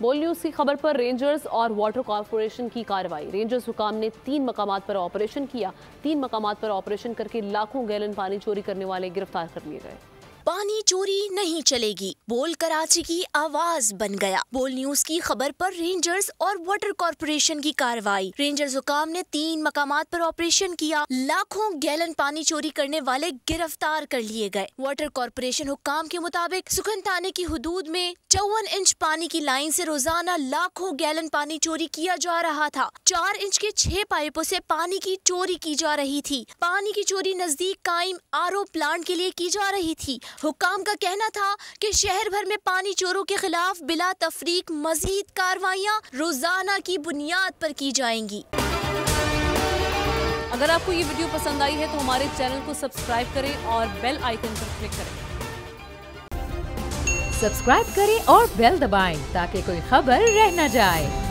बोल न्यूज की खबर पर रेंजर्स और वाटर कॉर्पोरेशन की कार्रवाई। रेंजर्स हुकाम ने 3 मकामात पर ऑपरेशन किया। 3 मकामात पर ऑपरेशन करके लाखों गैलन पानी चोरी करने वाले गिरफ्तार कर लिए गए। पानी चोरी नहीं चलेगी, बोल कराची की आवाज बन गया। बोल न्यूज की खबर पर रेंजर्स और वाटर कॉर्पोरेशन की कार्रवाई। रेंजर्स हुकाम ने 3 मकामात पर ऑपरेशन किया। लाखों गैलन पानी चोरी करने वाले गिरफ्तार कर लिए गए। वाटर कॉर्पोरेशन हुकाम के मुताबिक सुखन थाने की हुदूद में 54 इंच पानी की लाइन से रोजाना लाखों गैलन पानी चोरी किया जा रहा था। 4 इंच के 6 पाइपों से पानी की चोरी की जा रही थी। पानी की चोरी नजदीक कायम आरओ प्लांट के लिए की जा रही थी। हुकाम का कहना था कि शहर भर में पानी चोरों के खिलाफ बिला तफरीक मजीद कार्रवाइयां रोजाना की बुनियाद पर की जाएंगी। अगर आपको ये वीडियो पसंद आई है तो हमारे चैनल को सब्सक्राइब करें और बेल आइकन पर क्लिक करें। सब्सक्राइब करें और बेल दबाएं ताकि कोई खबर रह न जाए।